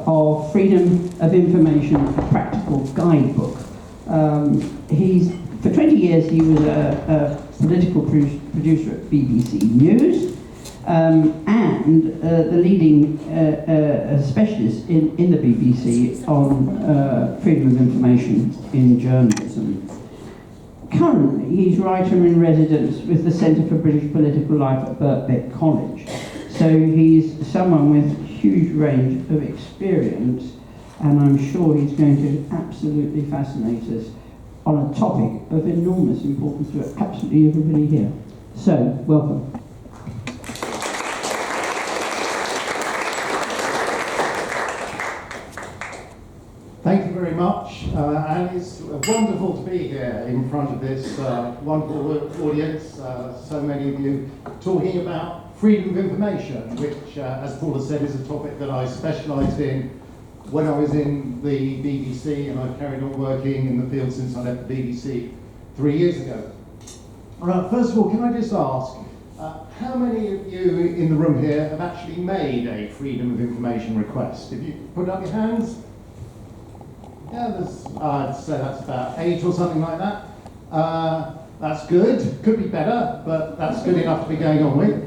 of Freedom of Information, a Practical Guidebook. For 20 years he was a political producer at BBC News, and the leading specialist in the BBC on freedom of information in journalism. Currently, he's writer-in-residence with the Centre for British Political Life at Birkbeck College. So he's someone with a huge range of experience, and I'm sure he's going to absolutely fascinate us on a topic of enormous importance to absolutely everybody here. So, welcome. Thank you very much, and it's wonderful to be here in front of this wonderful audience, so many of you talking about freedom of information, which, as Paul has said, is a topic that I specialised in when I was in the BBC, and I've carried on working in the field since I left the BBC 3 years ago. First of all, can I just ask, how many of you in the room here have actually made a freedom of information request? If you put up your hands. Yeah, I'd say that's about 8 or something like that. That's good. Could be better, but that's good enough to be going on with.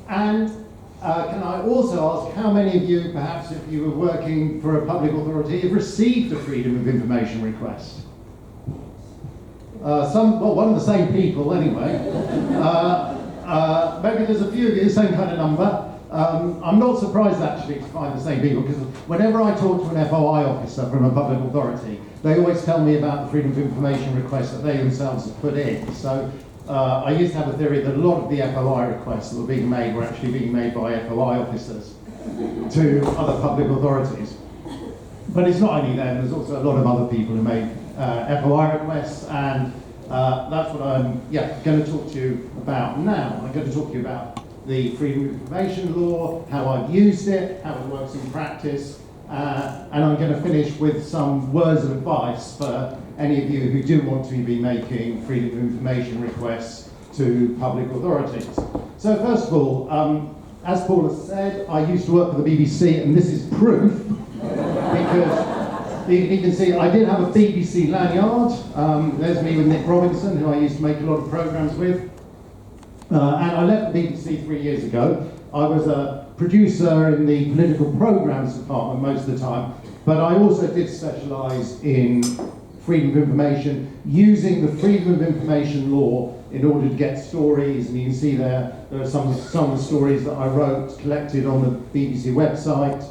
And can I also ask how many of you, perhaps if you were working for a public authority, have received a freedom of information request? One of the same people anyway. Maybe there's a few of you, the same kind of number. I'm not surprised actually to find the same people, because whenever I talk to an FOI officer from a public authority, they always tell me about the freedom of information request that they themselves have put in. So I used to have a theory that a lot of the FOI requests that were being made were actually being made by FOI officers to other public authorities. But it's not only them, there's also a lot of other people who make FOI requests, and that's what I'm going to talk to you about now. I'm going to talk to you about the Freedom of Information Law, how I've used it, how it works in practice, and I'm going to finish with some words of advice for any of you who do want to be making freedom of information requests to public authorities. So first of all, as Paul has said, I used to work for the BBC, and this is proof, because you can see I did have a BBC lanyard. There's me with Nick Robinson, who I used to make a lot of programmes with. And I left the BBC 3 years ago. I was a producer in the political programmes department most of the time, but I also did specialise in freedom of information, using the freedom of information law in order to get stories. And you can see there are some of the stories that I wrote, collected on the BBC website,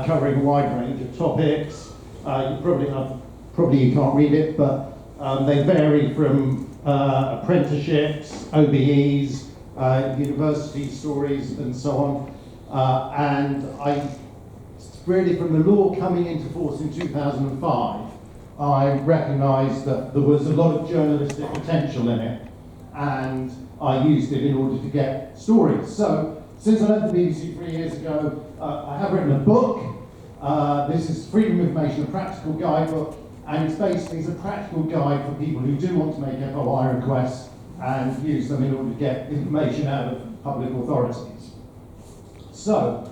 covering a wide range of topics. Probably you can't read it, but they vary from apprenticeships, OBEs, university stories, and so on. And I really, from the law coming into force in 2005, I recognised that there was a lot of journalistic potential in it, and I used it in order to get stories. So, since I left the BBC 3 years ago, I have written a book. This is Freedom of Information, a Practical Guidebook, and it's a practical guide for people who do want to make FOI requests and use them in order to get information out of public authorities. So,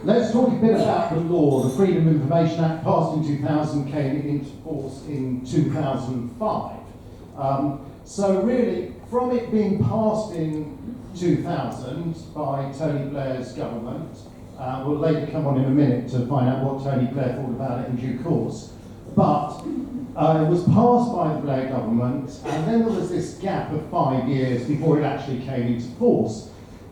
let's talk a bit about the law. The Freedom of Information Act, passed in 2000, came into force in 2005. So really, from it being passed in 2000 by Tony Blair's government, we'll later come on in a minute to find out what Tony Blair thought about it in due course. But it was passed by the Blair government, and then there was this gap of 5 years before it actually came into force.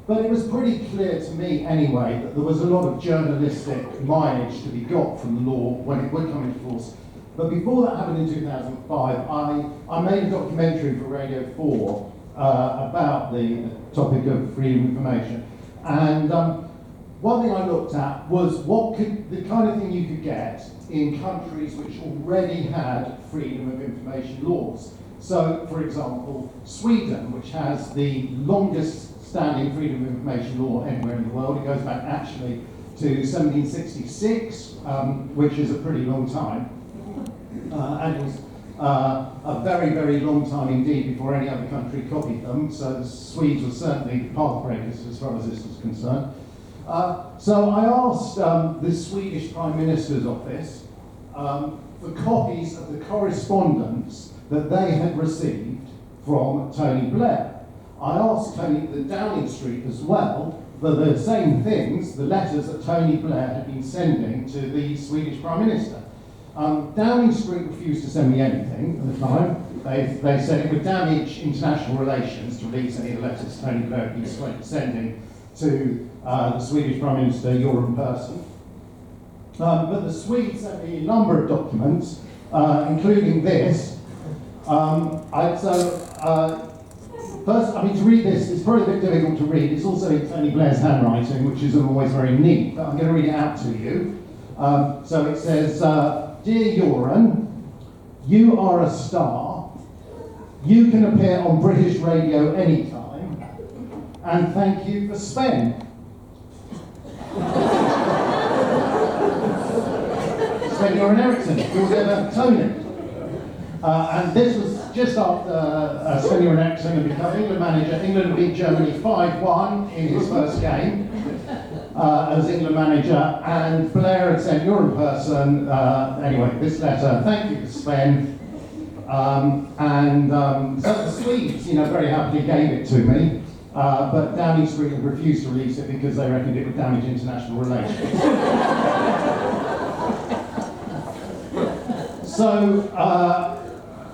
But it was pretty clear to me anyway that there was a lot of journalistic mileage to be got from the law when it would come into force. But before that happened in 2005, I made a documentary for Radio 4 about the topic of freedom of information. And one thing I looked at was the kind of thing you could get in countries which already had freedom of information laws. So, for example, Sweden, which has the longest standing freedom of information law anywhere in the world. It goes back actually to 1766, which is a pretty long time. And it was a very, very long time indeed before any other country copied them. So the Swedes were certainly path breakers as far as this was concerned. So I asked the Swedish Prime Minister's office for copies of the correspondence that they had received from Tony Blair. I asked the Downing Street as well for the same things, the letters that Tony Blair had been sending to the Swedish Prime Minister. Downing Street refused to send me anything at the time. They said it would damage international relations to release any of the letters Tony Blair had been sending to the Swedish Prime Minister, you're in person. But the Swedes sent me a number of documents, including this. First, to read this, it's probably a bit difficult to read. It's also in Tony Blair's handwriting, which isn't always very neat, but I'm going to read it out to you. So it says, Dear Joran, you are a star. You can appear on British radio anytime. And thank you for Sven. Sven-Göran Eriksson, you'll get Tony. And this was just after Sven-Göran Eriksson had become England manager. England beat Germany 5-1 in his first game as England manager, and Blair had said, you're in person. Anyway, this letter, thank you for Sven. So the Swedes, very happily gave it to me, but Downing Street had refused to release it because they reckoned it would damage international relations.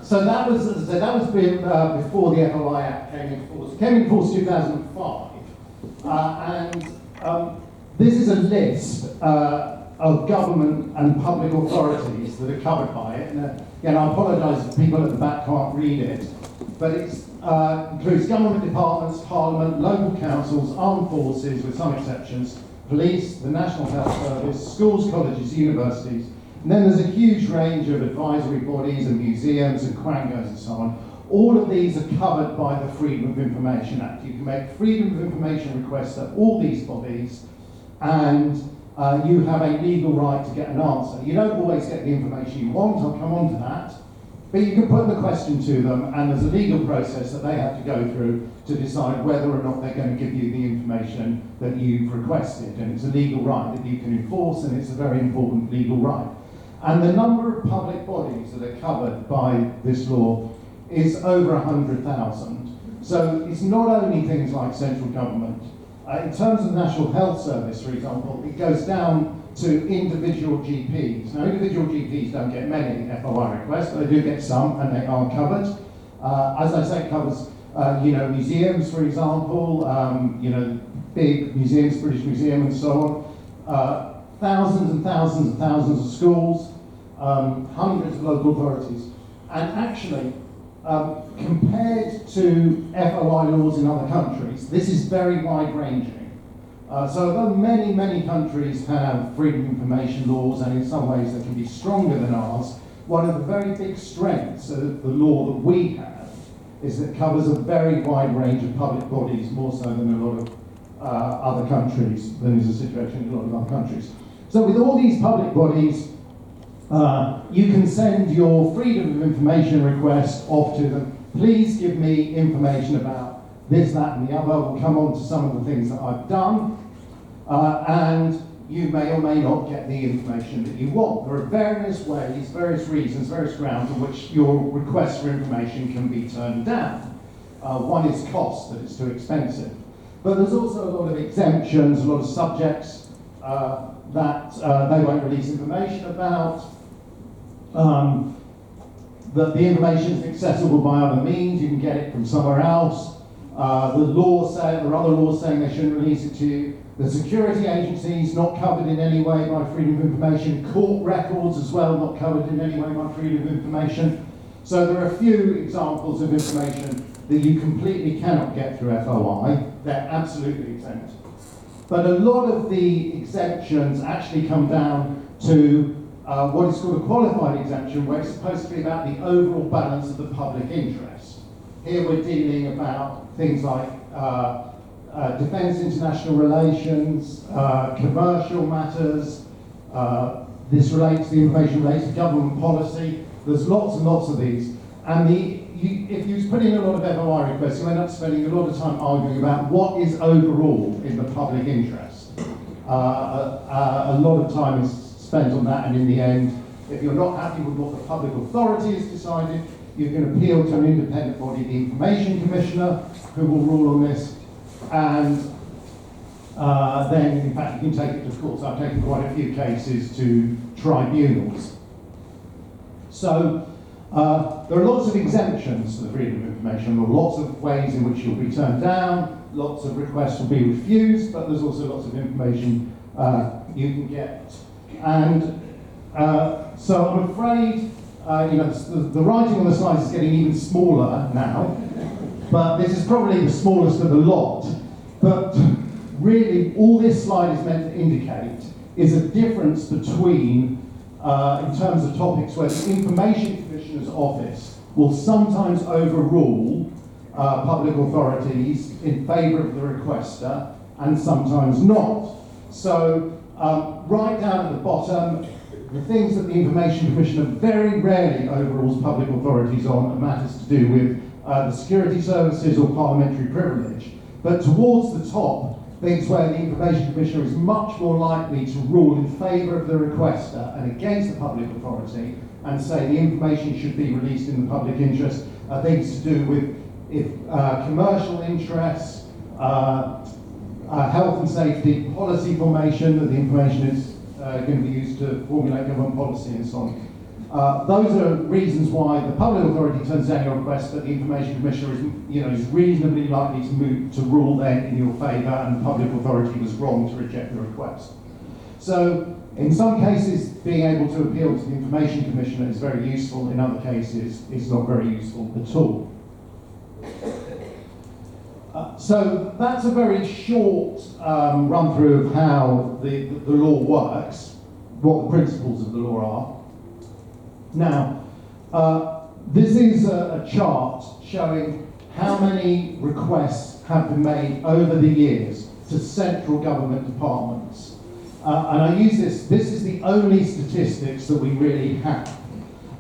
So that was, as I said, that was before the FOI Act came into force. It came into force 2005, this is a list of government and public authorities that are covered by it. And again, I apologise if people at the back can't read it, but it includes government departments, parliament, local councils, armed forces, with some exceptions, police, the National Health Service, schools, colleges, universities. And then there's a huge range of advisory bodies and museums and quangos and so on. All of these are covered by the Freedom of Information Act. You can make Freedom of Information requests at all these bodies, and you have a legal right to get an answer. You don't always get the information you want, I'll come on to that, but you can put the question to them, and there's a legal process that they have to go through to decide whether or not they're going to give you the information that you've requested. And it's a legal right that you can enforce, and it's a very important legal right. And the number of public bodies that are covered by this law is over 100,000. So it's not only things like central government. In terms of the National Health Service, for example, it goes down to individual GPs. Now, individual GPs don't get many FOI requests, but they do get some, and they are covered. As I say, it covers, museums, for example, big museums, British Museum and so on. Thousands and thousands and thousands of schools, hundreds of local authorities. And actually, compared to FOI laws in other countries, this is very wide-ranging. So although many, many countries have freedom of information laws, and in some ways they can be stronger than ours, one of the very big strengths of the law that we have is that it covers a very wide range of public bodies, more so than a lot of other countries, than is the situation in a lot of other countries. So with all these public bodies, you can send your Freedom of Information request off to them. Please give me information about this, that, and the other. We'll come on to some of the things that I've done. And you may or may not get the information that you want. There are various ways, various reasons, various grounds on which your request for information can be turned down. One is cost, that it's too expensive. But there's also a lot of exemptions, a lot of subjects that they won't release information about. That the information is accessible by other means, you can get it from somewhere else. There are other laws saying they shouldn't release it to you. The security agencies not covered in any way by freedom of information. Court records as well not covered in any way by freedom of information. So there are a few examples of information that you completely cannot get through FOI. They're absolutely exempt. But a lot of the exemptions actually come down to what is called a qualified exemption, where it's supposed to be about the overall balance of the public interest. Here we're dealing about things like defence, international relations, commercial matters. This relates, the information relates to government policy. There's lots and lots of these. And if you put in a lot of FOI requests, you end up spending a lot of time arguing about what is overall in the public interest. A lot of time is spent on that, and in the end, if you're not happy with what the public authority has decided, you can appeal to an independent body, the Information Commissioner, who will rule on this, and then, in fact, you can take it to court. So I've taken quite a few cases to tribunals. So there are lots of exemptions to the freedom of information. There are lots of ways in which you'll be turned down, lots of requests will be refused, but there's also lots of information you can get. And so I'm afraid, the writing on the slides is getting even smaller now, but this is probably the smallest of the lot. But really, all this slide is meant to indicate is a difference between, in terms of topics where the Information Commissioner's Office will sometimes overrule public authorities in favour of the requester and sometimes not. So right down at the bottom, the things that the Information Commissioner very rarely overrules public authorities on are matters to do with the security services or parliamentary privilege. But towards the top, things where the Information Commissioner is much more likely to rule in favour of the requester and against the public authority and say the information should be released in the public interest are things to do with commercial interests, health and safety, policy formation, that the information is going to be used to formulate government policy and so on. Those are reasons why the public authority turns down your request, but the Information Commissioner is reasonably likely to rule then in your favour, and the public authority was wrong to reject the request. So, in some cases, being able to appeal to the Information Commissioner is very useful. In other cases, it's not very useful at all. So that's a very short run through of how the law works, what the principles of the law are. Now, this is a chart showing how many requests have been made over the years to central government departments. And I use this is the only statistics that we really have.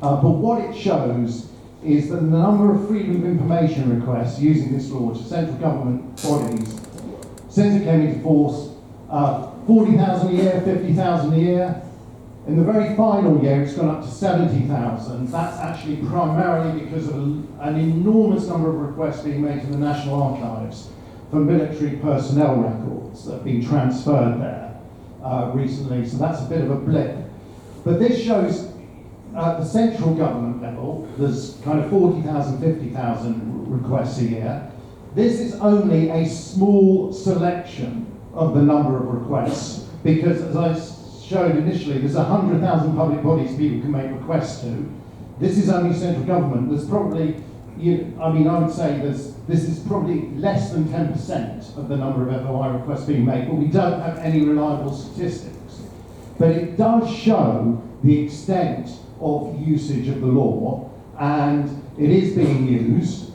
But what it shows is that the number of freedom of information requests using this law to central government bodies, since it came into force, 40,000 a year, 50,000 a year. In the very final year, it's gone up to 70,000. That's actually primarily because of an enormous number of requests being made to the National Archives for military personnel records that have been transferred there recently. So that's a bit of a blip. But this shows at the central government level, there's kind of 40,000, 50,000 requests a year. This is only a small selection of the number of requests, because as I showed initially, there's 100,000 public bodies people can make requests to. This is only central government. There's probably, I would say this is probably less than 10% of the number of FOI requests being made, but we don't have any reliable statistics. But it does show the extent of usage of the law, and it is being used.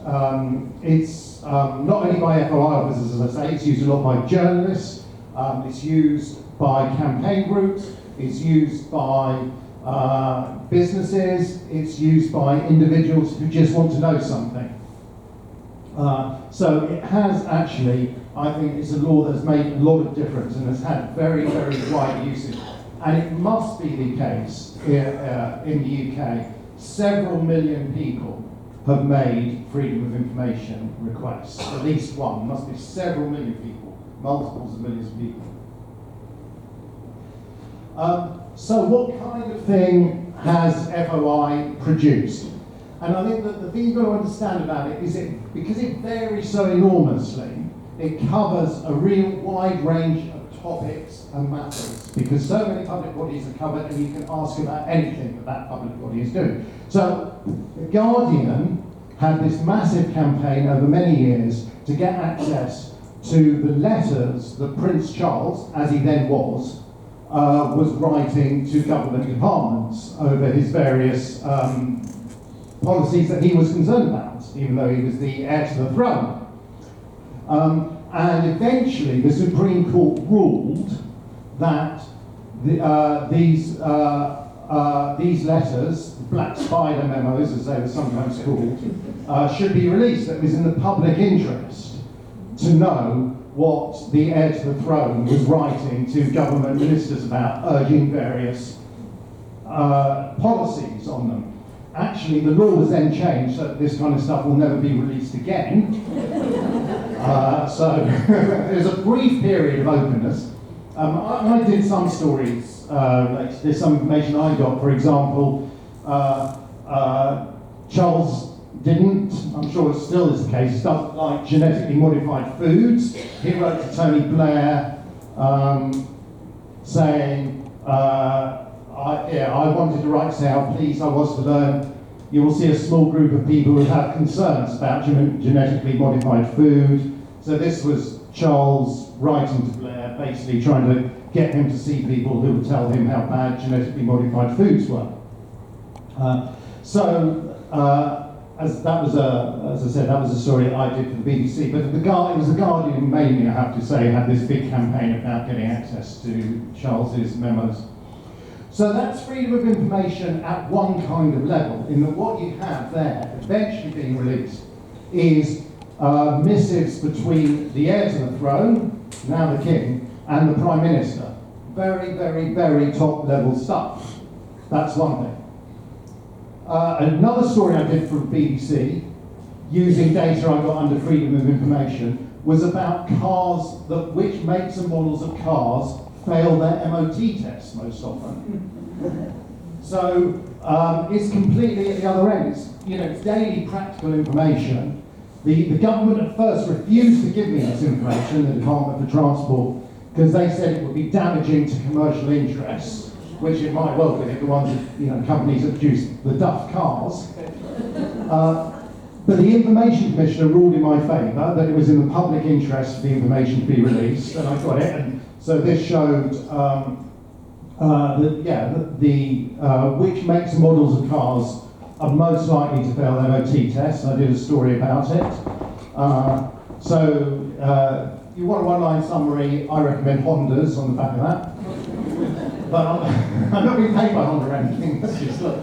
It's not only by FOI officers, as I say, it's used a lot by journalists, it's used by campaign groups, it's used by businesses, it's used by individuals who just want to know something. So it has actually, I think it's a law that's made a lot of difference and has had very, very wide usage. And it must be the case here in the UK, several million people have made freedom of information requests. At least one, must be several million people, multiples of millions of people. So what kind of thing has FOI produced? And I think that the thing you've got to understand about it is because it varies so enormously, it covers a real wide range of topics and matters, because so many public bodies are covered and you can ask about anything that public body is doing. So The Guardian had this massive campaign over many years to get access to the letters that Prince Charles, as he then was writing to government departments over his various policies that he was concerned about, even though he was the heir to the throne. And eventually the Supreme Court ruled that these letters, Black Spider memos as they were sometimes called, should be released. That it was in the public interest to know what the heir to the throne was writing to government ministers about, urging various policies on them. Actually, the law was then changed so that this kind of stuff will never be released again. So there's a brief period of openness. I did some stories, like there's some information I got. For example, Charles didn't, I'm sure it still is the case, stuff like genetically modified foods. He wrote to Tony Blair saying, I wanted to write to say how pleased I was to learn you will see a small group of people who have concerns about genetically modified food. So this was Charles writing to Blair, basically trying to get him to see people who would tell him how bad genetically modified foods were. As I said, that was a story that I did for the BBC, but it was The Guardian mainly, I have to say, had this big campaign about getting access to Charles's memos. So that's freedom of information at one kind of level, in that what you have there, eventually being released, is missives between the heir to the throne, now the king, and the prime minister. Very, very, very top level stuff. That's one thing. Another story I did for the BBC, using data I got under freedom of information, was about cars, which makes and models of cars fail their MOT tests most often. So it's completely at the other end. It's daily practical information. The government at first refused to give me this information, the Department for Transport, because they said it would be damaging to commercial interests, which it might well be if the ones that, companies that produce the Duff cars. But the Information Commissioner ruled in my favour that it was in the public interest for the information to be released, and I got it. And so this showed which makes and models of cars are most likely to fail MOT tests. I did a story about it. You want a one-line summary, I recommend Hondas on the back of that. But I'm not being paid by Honda or anything, that's just look,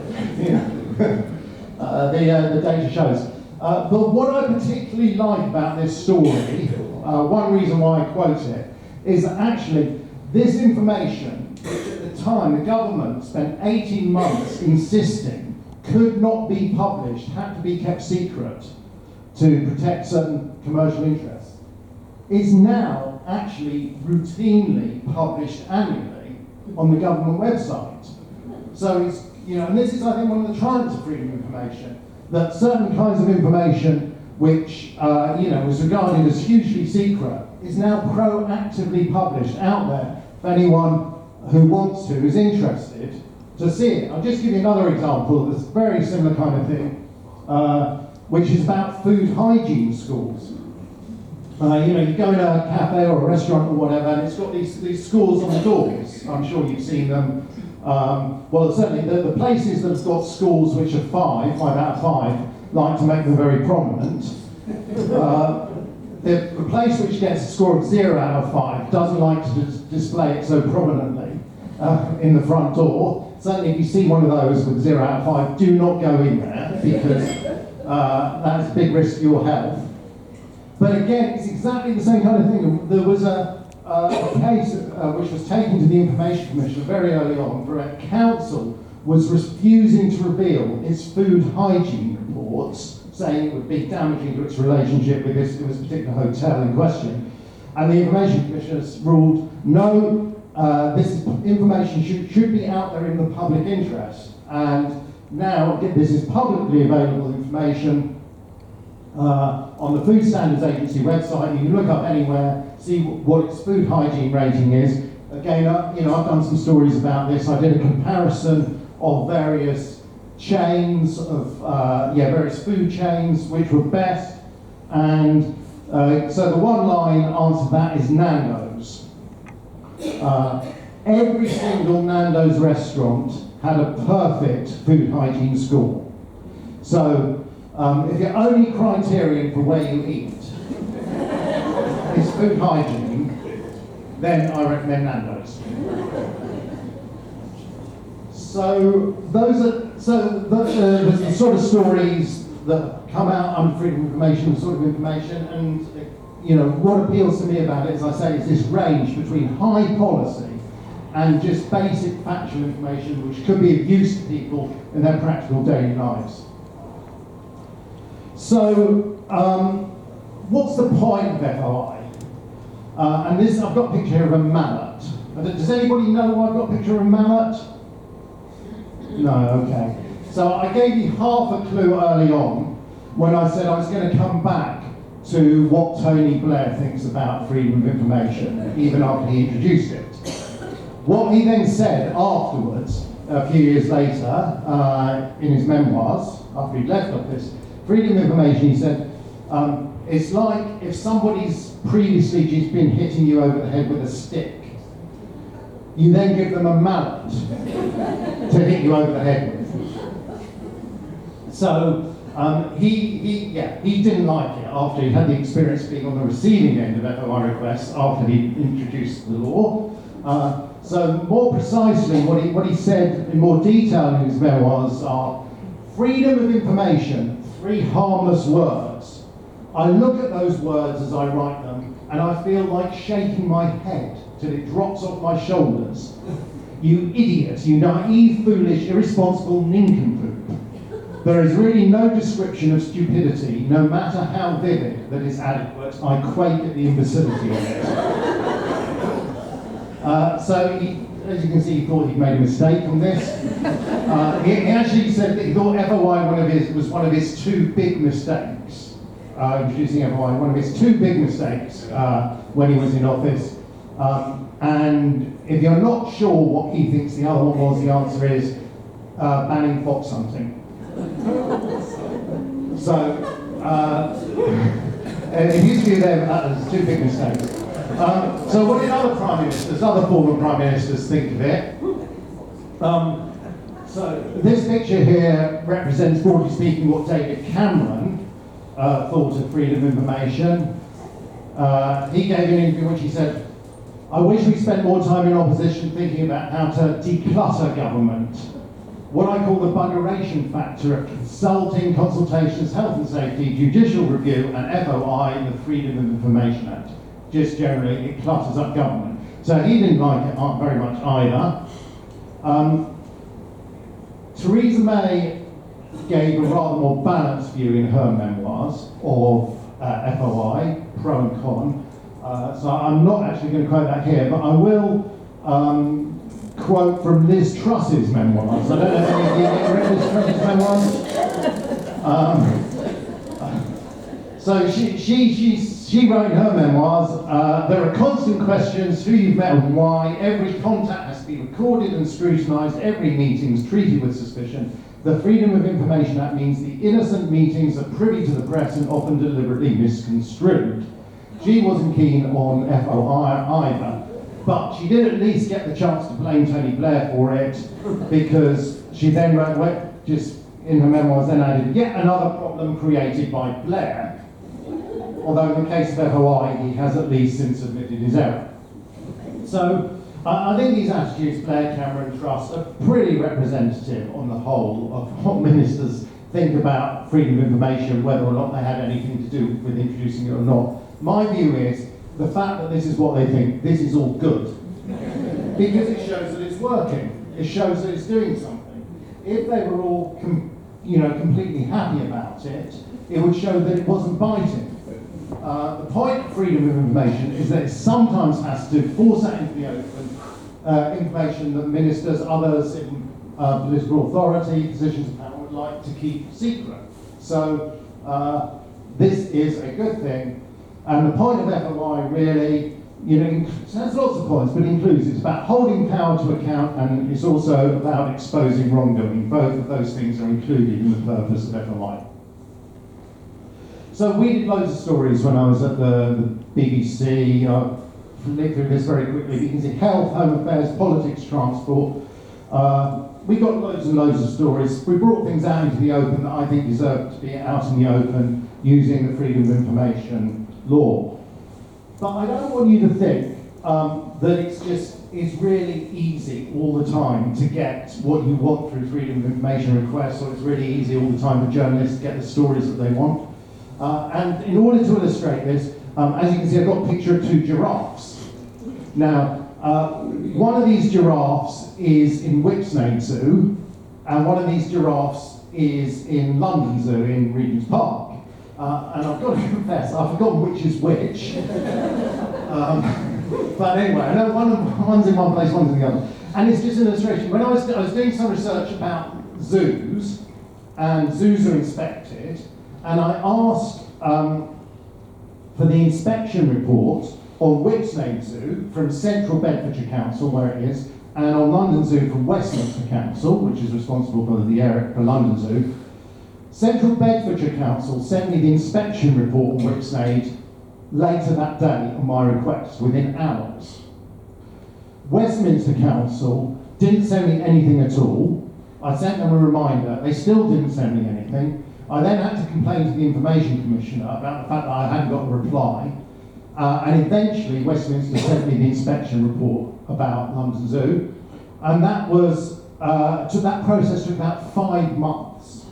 the data shows. But what I particularly like about this story, one reason why I quote it, is that actually this information, which at the time the government spent 18 months insisting could not be published, had to be kept secret to protect certain commercial interests, is now actually routinely published annually on the government website. So it's, and this is, I think, one of the triumphs of freedom of information, that certain kinds of information which, was regarded as hugely secret is now proactively published out there for anyone who wants to, who's interested, to see it. I'll just give you another example of this very similar kind of thing, which is about food hygiene schools. You go in a cafe or a restaurant or whatever, and it's got these schools on the doors. I'm sure you've seen them. Well, certainly the places that have got schools which are 5 out of 5, like to make them very prominent. The place which gets a score of 0 out of 5 doesn't like to display it so prominently in the front door. Certainly if you see one of those with 0 out of 5, do not go in there, because that's a big risk to your health. But again, it's exactly the same kind of thing. There was a case which was taken to the Information Commission very early on, where a council was refusing to reveal its food hygiene reports, saying it would be damaging to its relationship with this particular hotel in question. And the Information Commission has ruled, no, this information should be out there in the public interest. And now this is publicly available information on the Food Standards Agency website. You can look up anywhere, see what its food hygiene rating is. Again, I've done some stories about this. I did a comparison of various chains of various food chains which were best, and so the one line answer to that is Nando's. Every single Nando's restaurant had a perfect food hygiene score. So if your only criterion for where you eat is food hygiene, then I recommend Nando's. So those are the sort of stories that come out under freedom of information, the sort of information, and what appeals to me about it, as I say, is this range between high policy and just basic factual information which could be of use to people in their practical daily lives. So, what's the point of FOI? And this, I've got a picture here of a mallet. Does anybody know why I've got a picture of a mallet? No, okay. So I gave you half a clue early on when I said I was going to come back to what Tony Blair thinks about freedom of information, even after he introduced it. What he then said afterwards, a few years later, in his memoirs, after he'd left office, freedom of information, he said, it's like if somebody's previously just been hitting you over the head with a stick, you then give them a mallet to hit you over the head with. So he didn't like it after he'd had the experience of being on the receiving end of FOI requests after he introduced the law. So more precisely, what he said in more detail in his memoirs are freedom of information, 3 harmless words. I look at those words as I write them, and I feel like shaking my head till it drops off my shoulders. You idiot, you naive, foolish, irresponsible nincompoop. There is really no description of stupidity, no matter how vivid, that is adequate. I quake at the imbecility of it. So, as you can see, he thought he'd made a mistake on this. He actually said that he thought FOI was one of his 2 big mistakes. Introducing FOI, one of his 2 big mistakes when he was in office. And if you're not sure what he thinks the other one was, the answer is banning fox hunting. So, if you view them as 2 big mistakes. So what did other prime ministers, other former prime ministers think of it? So this picture here represents, broadly speaking, what David Cameron thought of freedom of information. He gave an interview in which he said, I wish we spent more time in opposition thinking about how to declutter government. What I call the buggeration factor of consulting, consultations, health and safety, judicial review, and FOI in the Freedom of Information Act. Just generally, it clutters up government. So he didn't like it very much either. Theresa May gave a rather more balanced view in her memoirs of FOI, pro and con. So I'm not actually going to quote that here, but I will quote from Liz Truss's memoirs. I don't know if any of you have read Liz Truss's memoirs. So she wrote in her memoirs, there are constant questions, who you've met and why, every contact has to be recorded and scrutinised, every meeting is treated with suspicion. The Freedom of Information Act means the innocent meetings are privy to the press and often deliberately misconstrued. She wasn't keen on FOI either, but she did at least get the chance to blame Tony Blair for it, because she then wrote, just in her memoirs, then added, yet another problem created by Blair. Although in the case of FOI, he has at least since admitted his error. So I think these attitudes, Blair, Cameron, Truss, are pretty representative on the whole of what ministers think about freedom of information, whether or not they had anything to do with introducing it or not. My view is, the fact that this is what they think, this is all good. Because it shows that it's working. It shows that it's doing something. If they were all completely happy about it, it would show that it wasn't biting. The point of freedom of information is that it sometimes has to force out into the open information that ministers, others in political authority, positions of power would like to keep secret. So this is a good thing. And the point of FOI really, it has lots of points, but includes it's about holding power to account, and it's also about exposing wrongdoing. Both of those things are included in the purpose of FOI. So we did loads of stories when I was at the BBC. I'll flick through this very quickly. You can see health, home affairs, politics, transport. We got loads and loads of stories. We brought things out into the open that I think deserve to be out in the open using the Freedom of Information law. But I don't want you to think that it's really easy all the time to get what you want through Freedom of Information requests, or it's really easy all the time for journalists to get the stories that they want. And in order to illustrate this, As you can see, I've got a picture of two giraffes. Now, one of these giraffes is in Whipsnade Zoo, and one of these giraffes is in London Zoo in Regent's Park. And I've got to confess, I've forgotten which is which. But anyway, I know one's in one place, one's in the other. And it's just an illustration. When I was doing some research about zoos, and zoos are inspected, and I asked for the inspection report on Whipsnade Zoo from Central Bedfordshire Council, where it is, and on London Zoo from Westminster Council, which is responsible for the area for London Zoo. Central Bedfordshire Council sent me the inspection report on Whipsnade later that day on my request, within hours. Westminster Council didn't send me anything at all. I sent them a reminder, they still didn't send me anything. I then had to complain to the Information Commissioner about the fact that I hadn't got a reply. And eventually Westminster sent me the inspection report about London Zoo. And that process took about 5 months.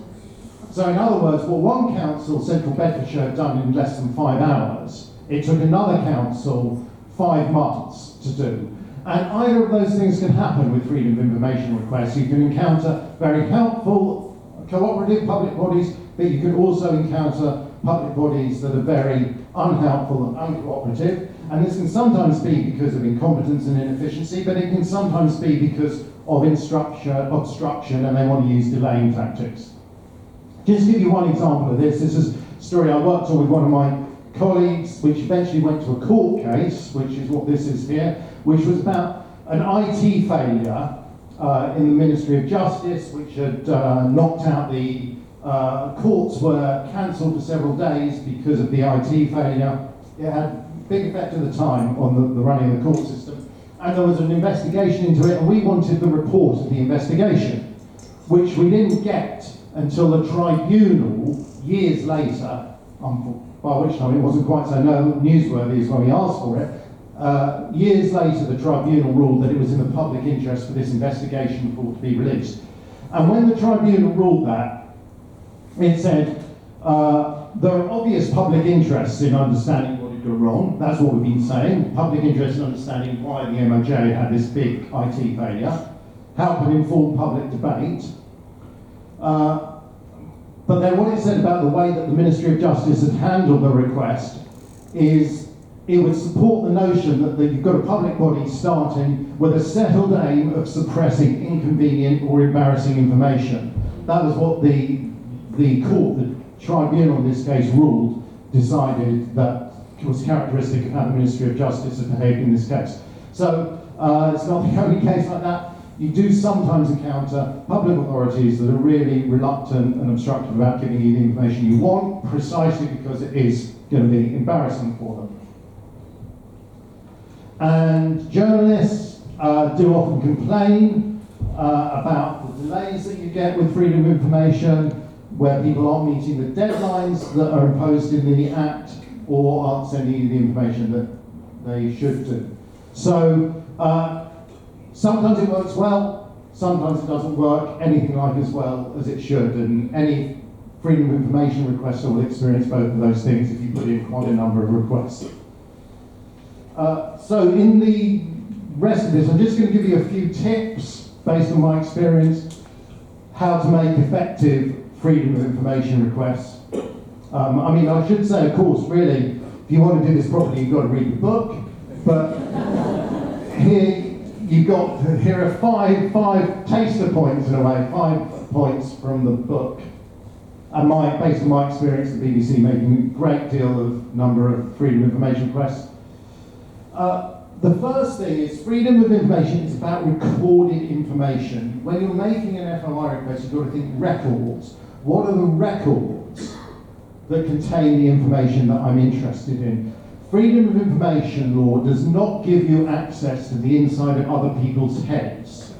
So in other words, what one council, Central Bedfordshire, had done in less than 5 hours, it took another council 5 months to do. And either of those things can happen with freedom of information requests. You can encounter very helpful, cooperative public bodies, but you can also encounter public bodies that are very unhelpful and uncooperative. And this can sometimes be because of incompetence and inefficiency, but it can sometimes be because of obstruction, and they want to use delaying tactics. Just to give you one example of this, this is a story I worked on with one of my colleagues, which eventually went to a court case, which is what this is here, which was about an IT failure in the Ministry of Justice, which had knocked out the courts were cancelled for several days because of the IT failure. It had a big effect at the time on the running of the court system. And there was an investigation into it, and we wanted the report of the investigation, which we didn't get until the tribunal, years later, by which time it wasn't quite so newsworthy as when we asked for it. Years later, the tribunal ruled that it was in the public interest for this investigation report to be released. And when the tribunal ruled that, it said, there are obvious public interests in understanding what had gone wrong. That's what we've been saying. Public interest in understanding why the MOJ had this big IT failure. How can inform public debate. But then what it said about the way that the Ministry of Justice had handled the request is it would support the notion that you've got a public body starting with a settled aim of suppressing inconvenient or embarrassing information. That was what the court, the tribunal in this case, ruled, decided that was characteristic of how the Ministry of Justice had behaved in this case. So it's not the only case like that. You do sometimes encounter public authorities that are really reluctant and obstructive about giving you the information you want, precisely because it is going to be embarrassing for them. And journalists do often complain about the delays that you get with freedom of information, where people aren't meeting the deadlines that are imposed in the Act, or aren't sending you the information that they should do. So sometimes it works well, sometimes it doesn't work anything like as well as it should, and any freedom of information requester will experience both of those things if you put in quite a number of requests. So in the rest of this, I'm just going to give you a few tips based on my experience, how to make effective freedom of information requests. I mean, I should say, of course, really, if you want to do this properly, you've got to read the book, but here are five taster points in a way, 5 points from the book. And based on my experience at the BBC making a great deal of number of freedom of information requests. The first thing is freedom of information is about recorded information. When you're making an FOI request, you've got to think records. What are the records that contain the information that I'm interested in? Freedom of information law does not give you access to the inside of other people's heads.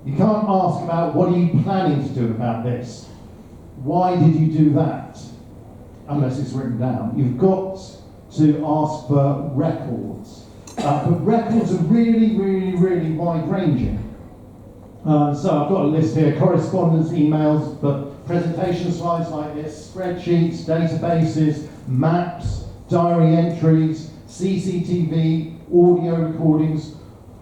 You can't ask about what are you planning to do about this? Why did you do that? Unless it's written down. You've got to ask for records. But records are really, really, really wide-ranging. So I've got a list here, correspondence, emails, but presentation slides like this, spreadsheets, databases, maps, diary entries, CCTV, audio recordings.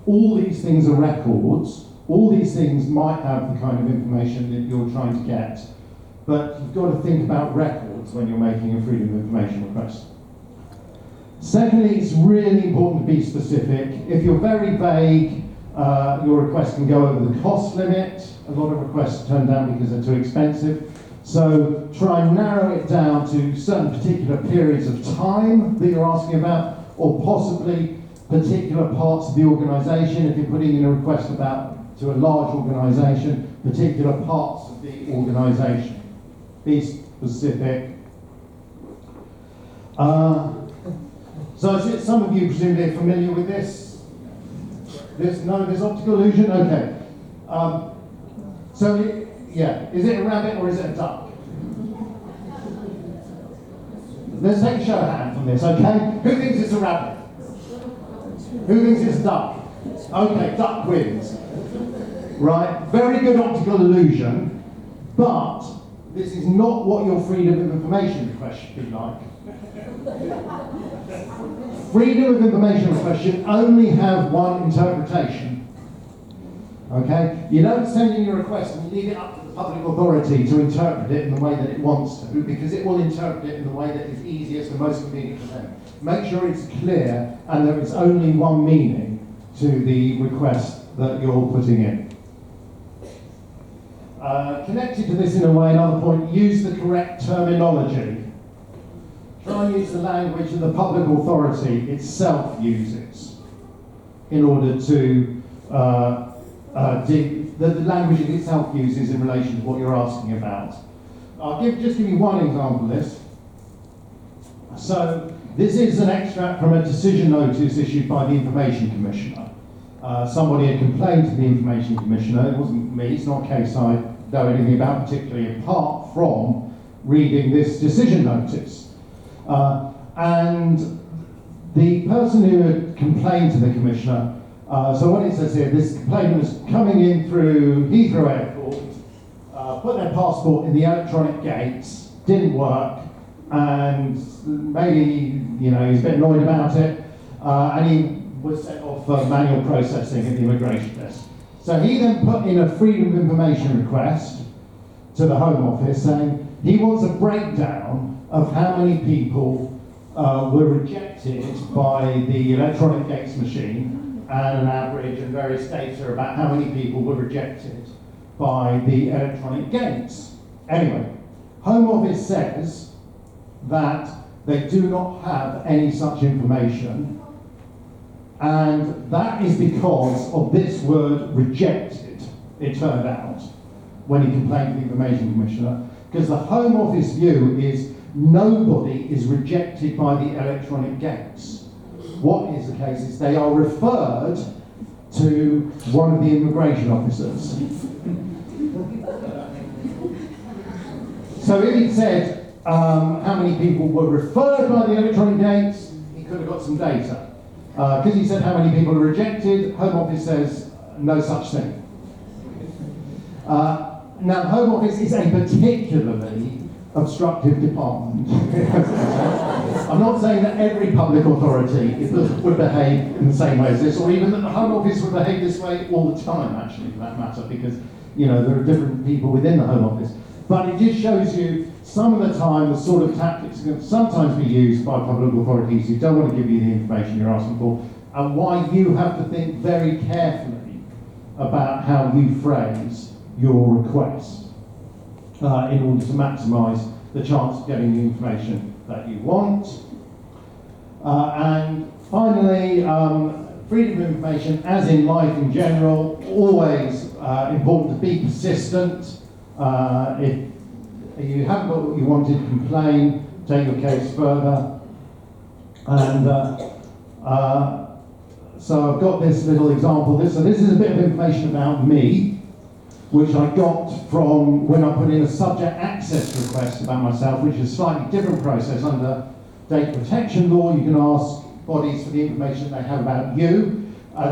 All these things are records. All these things might have the kind of information that you're trying to get, but you've got to think about records when you're making a freedom of information request. Secondly, it's really important to be specific. If you're very vague, your request can go over the cost limit. A lot of requests are turned down because they're too expensive. So try and narrow it down to certain particular periods of time that you're asking about, or possibly particular parts of the organisation. If you're putting in a request to a large organisation, particular parts of the organisation. Be specific. So some of you presumably are familiar with this. This optical illusion? Okay. Is it a rabbit or is it a duck? Let's take a show of hands on this, okay? Who thinks it's a rabbit? Who thinks it's a duck? Okay, duck wins. Right, very good optical illusion, but this is not what your freedom of information request should be like. Freedom of information request should only have one interpretation. Okay? You don't send in your request and leave it up to the public authority to interpret it in the way that it wants to, because it will interpret it in the way that is easiest and most convenient for them. Make sure it's clear and there is only one meaning to the request that you're putting in. Connected to this in a way, another point, use the correct terminology. Try and use the language that the public authority itself uses in order to the language it itself uses in relation to what you're asking about. I'll just give you one example of this. So this is an extract from a decision notice issued by the Information Commissioner. Somebody had complained to the Information Commissioner. It wasn't me, it's not a case I know anything about particularly, apart from reading this decision notice. And the person who had complained to the Commissioner, so what it says here, this complainant was coming in through Heathrow Airport, put their passport in the electronic gates, didn't work, and maybe, he's a bit annoyed about it, and he was sent off for manual processing at the immigration desk. So he then put in a freedom of information request to the Home Office saying he wants a breakdown of how many people were rejected by the electronic gates machine, and an average and various data about how many people were rejected by the electronic gates. Anyway, Home Office says that they do not have any such information, and that is because of this word rejected, it turned out, when he complained to the Information Commissioner, because the Home Office view is nobody is rejected by the electronic gates. What is the case is they are referred to one of the immigration officers. So if he said how many people were referred by the electronic gates, he could have got some data. Because he said how many people were rejected, Home Office says no such thing. Now, Home Office is a particularly obstructive department. I'm not saying that every public authority would behave in the same way as this, or even that the Home Office would behave this way all the time, actually, for that matter, because, there are different people within the Home Office. But it just shows you some of the time the sort of tactics can sometimes be used by public authorities who don't want to give you the information you're asking for, and why you have to think very carefully about how you phrase your request in order to maximise the chance of getting the information that you want. And finally, freedom of information, as in life in general, always important to be persistent. If you haven't got what you wanted, complain, take your case further. And so I've got this little example. So this is a bit of information about me, which I got from when I put in a subject access request about myself, which is a slightly different process under data protection law. You can ask bodies for the information they have about you.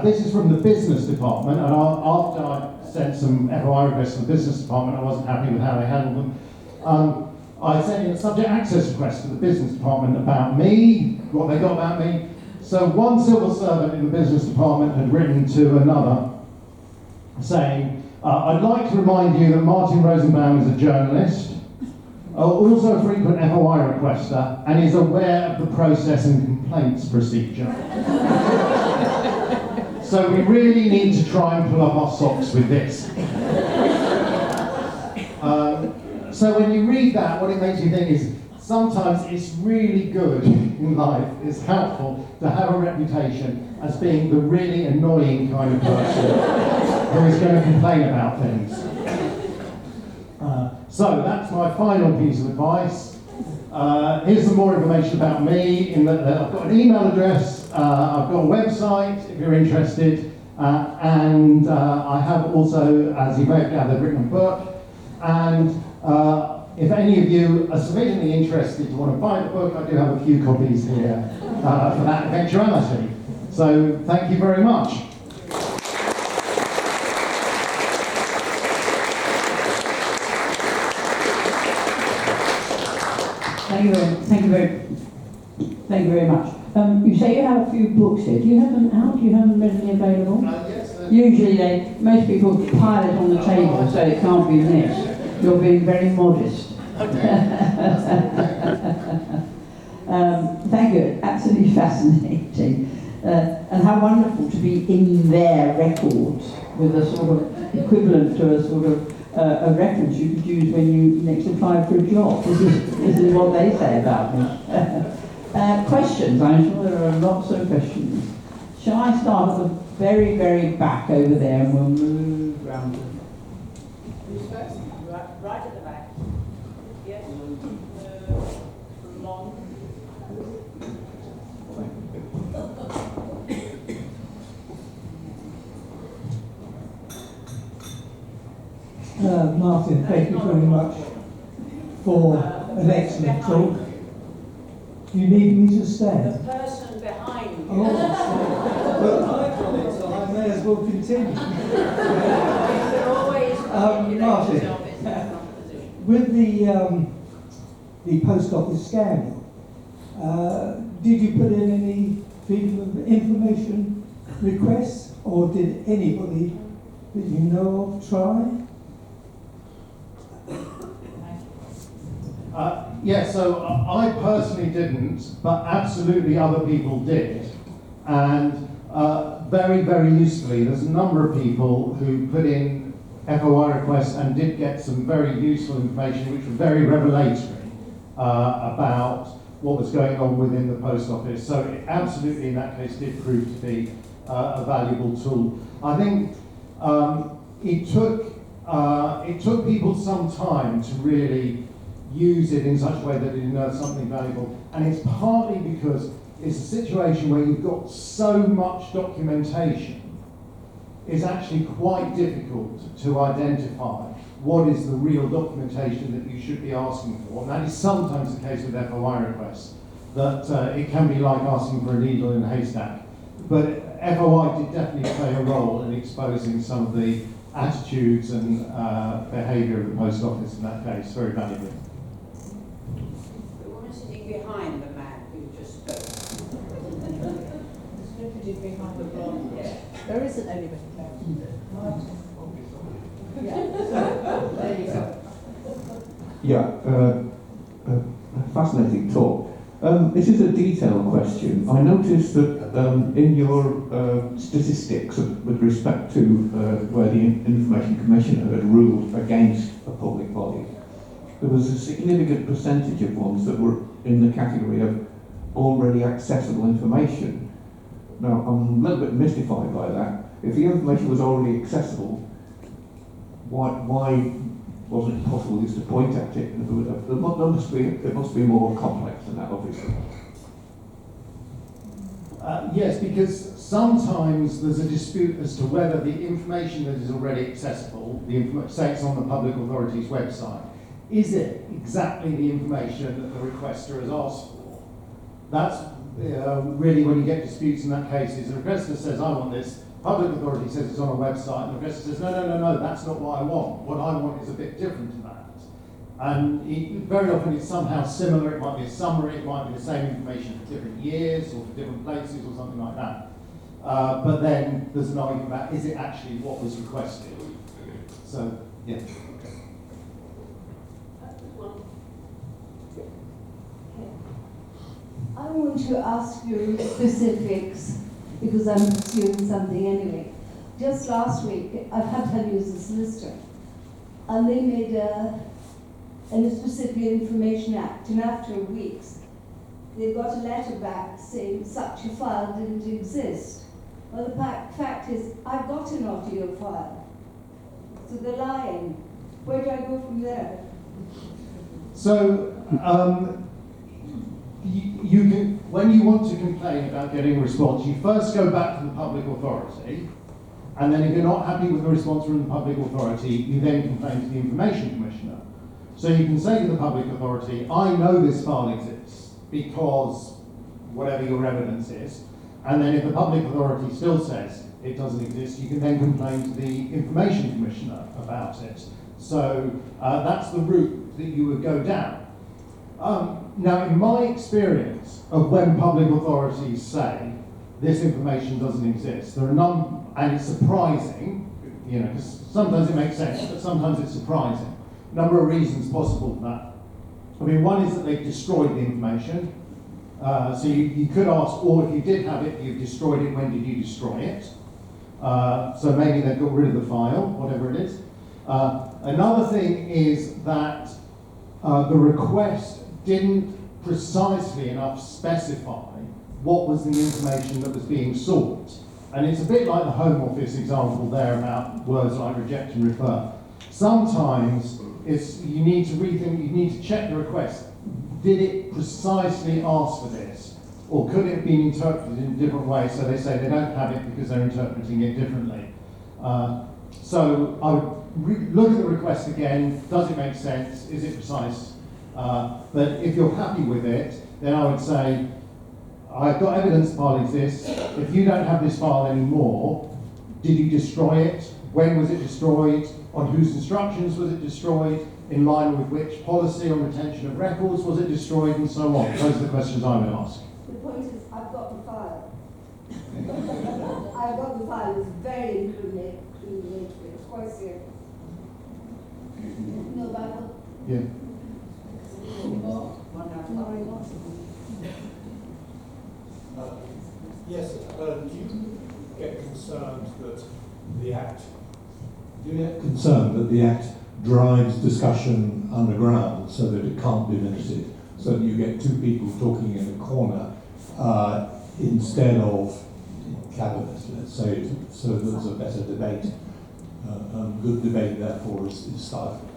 This is from the business department, and after I sent some FOI requests to the business department, I wasn't happy with how they handled them. I sent in a subject access request to the business department about me, what they got about me. So one civil servant in the business department had written to another saying, I'd like to remind you that Martin Rosenbaum is a journalist, also a frequent FOI requester, and is aware of the process and complaints procedure. So we really need to try and pull up our socks with this. So when you read that, what it makes you think is sometimes it's really good in life, it's helpful to have a reputation as being the really annoying kind of person who is going to complain about things. So that's my final piece of advice. Here's some more information about me. In that I've got an email address, I've got a website if you're interested, and I have also, as you may have gathered, written a book. And if any of you are sufficiently interested to want to buy the book, I do have a few copies here for that eventuality. So thank you very much. Thank you very much. You say you have a few books here. Do you have them out? Do you have them readily available? Yes. Usually, most people pile it on the table so it can't be missed. You're being very modest. Thank you. Absolutely fascinating. And how wonderful to be in their records with a sort of equivalent to a sort of a reference you could use when you next apply for a job. This is what they say about me. Questions? I'm sure there are lots of questions. Shall I start at the very, very back over there and we'll move round to... Who's first? Right at the back. Yes. Long. Martin, thank you very much for an excellent talk. Do you need me to stand? The person behind you. Oh, well, I've got it, so I may as well continue. Martin, with the post office scandal, did you put in any freedom of information requests, or did anybody that you know of try? So I personally didn't, but absolutely other people did. And very, very usefully, there's a number of people who put in FOI requests and did get some very useful information, which was very revelatory about what was going on within the post office. So it absolutely, in that case, did prove to be a valuable tool. I think it took people some time to really use it in such a way that it unearthed something valuable. And it's partly because it's a situation where you've got so much documentation, it's actually quite difficult to identify what is the real documentation that you should be asking for. And that is sometimes the case with FOI requests, that it can be like asking for a needle in a haystack. But FOI did definitely play a role in exposing some of the attitudes and behaviour of the post office in that case, very valuable. The woman sitting behind the man who just spoke. Nobody behind the blonde. Yeah. There isn't anybody there. Yeah. There you go. Fascinating talk. This is a detailed question. I noticed that in your statistics with respect to where the Information Commissioner had ruled against a public body, there was a significant percentage of ones that were in the category of already accessible information. Now, I'm a little bit mystified by that. If the information was already accessible, why wasn't it possible just to point at it? It must be more complex than that, obviously. Yes, because sometimes there's a dispute as to whether the information that is already accessible, say it's on the public authority's website, is it exactly the information that the requester has asked for? That's really when you get disputes in that case, is the requester says, I want this, public authority says it's on a website, and the requester says, no, that's not what I want. What I want is a bit different to that. And very often it's somehow similar. It might be a summary, it might be the same information for different years or for different places or something like that. But then there's an argument about, is it actually what was requested? So, yeah. I want to ask you specifics because I'm pursuing something anyway. Just last week, I've had to use a solicitor, and they made an Specific Information Act, and after weeks, they got a letter back saying such a file didn't exist. Well, the fact is, I've got an audio file, so they're lying. Where do I go from there? So, you can, when you want to complain about getting a response, you first go back to the public authority, and then if you're not happy with the response from the public authority, you then complain to the Information Commissioner. So you can say to the public authority, I know this file exists because whatever your evidence is, and then if the public authority still says it doesn't exist, you can then complain to the Information Commissioner about it. So that's the route that you would go down. Now, in my experience of when public authorities say this information doesn't exist, there are and it's surprising, you know, because sometimes it makes sense, but sometimes it's surprising. Number of reasons possible for that. I mean, one is that they've destroyed the information. So you could ask, or if you did have it, you've destroyed it, when did you destroy it? So maybe they've got rid of the file, whatever it is. Another thing is that the request didn't precisely enough specify what was the information that was being sought. And it's a bit like the Home Office example there about words like reject and refer. Sometimes you need to rethink, you need to check the request. Did it precisely ask for this? Or could it have been interpreted in a different way? So they say they don't have it because they're interpreting it differently. So I would look at the request again. Does it make sense? Is it precise? But if you're happy with it, then I would say, I've got evidence the file exists. If you don't have this file anymore, did you destroy it? When was it destroyed? On whose instructions was it destroyed? In line with which policy on retention of records was it destroyed? And so on. Those are the questions I would ask. The point is, I've got the file. I've got the file. It's very incriminating. It's quite serious. No Bible? Yeah. Yes, do you get concerned that the Act drives discussion underground so that it can't be limited, so that you get two people talking in a corner instead of cabinet, let's say, so there's a better debate. Good debate, therefore, is stifled.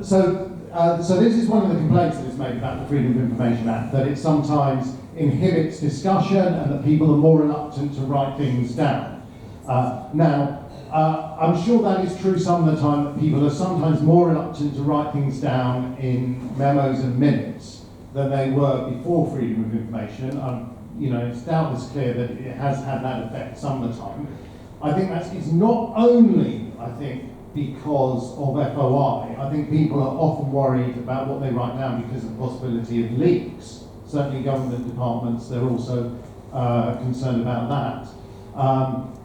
So this is one of the complaints that is made about the Freedom of Information Act, that it sometimes inhibits discussion and that people are more reluctant to write things down. I'm sure that is true some of the time, that people are sometimes more reluctant to write things down in memos and minutes than they were before Freedom of Information. You know, it's doubtless clear that it has had that effect some of the time. I think it's not only, because of FOI. I think people are often worried about what they write down because of the possibility of leaks. Certainly government departments, they're also concerned about that.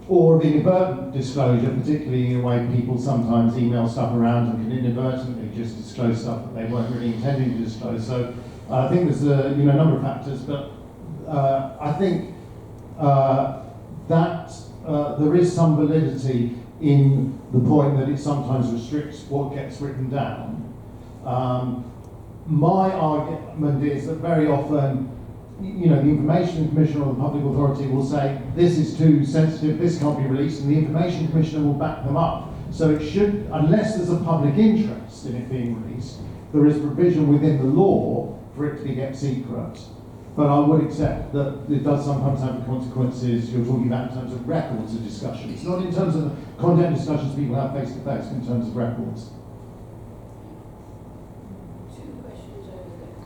Or of inadvertent disclosure, particularly in a way people sometimes email stuff around and can inadvertently just disclose stuff that they weren't really intending to disclose. So I think there's a number of factors, but I think that there is some validity in the point that it sometimes restricts what gets written down. My argument is that very often, the Information Commissioner or the Public Authority will say, this is too sensitive, this can't be released, and the Information Commissioner will back them up. So it should, unless there's a public interest in it being released, there is provision within the law for it to be kept secret. But I would accept that it does sometimes have the consequences you're talking about in terms of records of discussion. It's not in terms of the content discussions people have face to face, in terms of records. Two questions over there.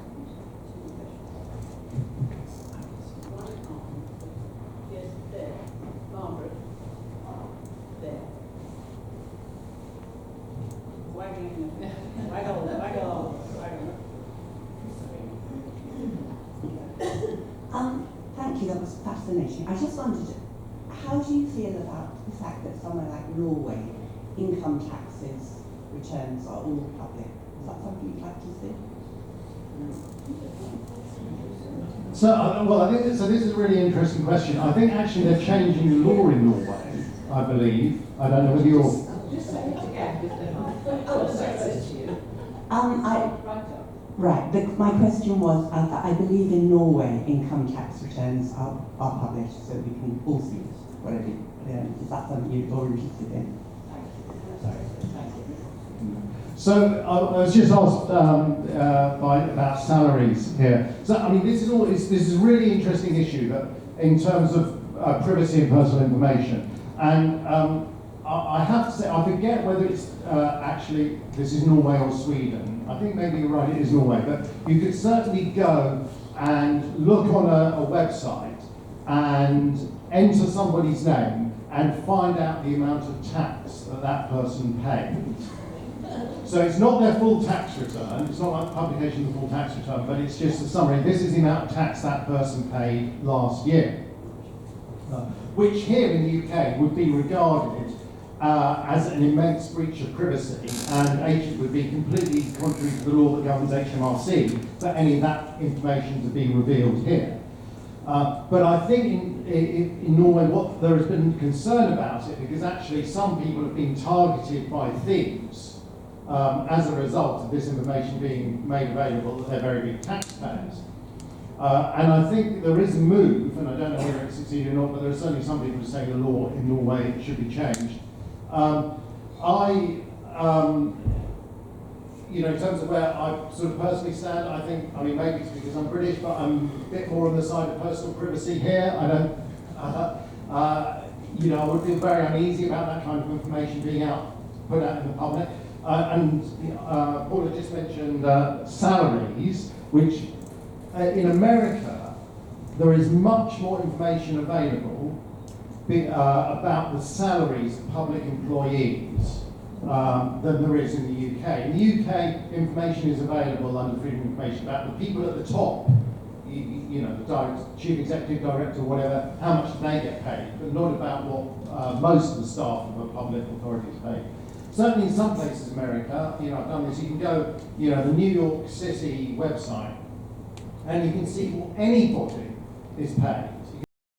One on, yes, there. Margaret. There. One wagging, waggle. Thank you, that was fascinating. I just wondered, how do you feel about the fact that somewhere like Norway, income taxes returns are all public? Is that something you'd like to see? So, well, I think so. This is a really interesting question. I think actually they're changing the law in Norway. I believe. I don't know whether you're. Just say it again. Right. My question was, I believe in Norway, income tax returns are published, so we can all see what it is. Is that something you're interested in? So I was just asked about salaries here. So I mean, this is a really interesting issue that in terms of privacy and personal information. And I have to say, I forget whether it's actually this is Norway or Sweden. I think maybe you're right, it is Norway. But you could certainly go and look on a website and enter somebody's name and find out the amount of tax that person paid. So it's not their full tax return, it's not like publication of the full tax return, but it's just a summary. This is the amount of tax that person paid last year, which here in the UK would be regarded as an immense breach of privacy, and it would be completely contrary to the law that governs HMRC for any of that information to be revealed here. But I think in Norway, what there has been concern about it, because actually some people have been targeted by thieves as a result of this information being made available, that they're very big taxpayers. And I think there is a move, and I don't know whether it's succeeded or not, but there are certainly some people who say the law in Norway should be changed. In terms of where I sort of personally stand, I think, I mean, maybe it's because I'm British, but I'm a bit more on the side of personal privacy here. I don't, I would feel very uneasy about that kind of information being put out in the public. Paula just mentioned salaries, which in America, there is much more information available about the salaries of public employees than there is in the UK. In the UK, information is available under Freedom of Information about the people at the top, the chief executive director, whatever, how much they get paid, but not about what most of the staff of a public authority is paid. Certainly in some places in America, I've done this, you can go, the New York City website, and you can see what anybody is paid.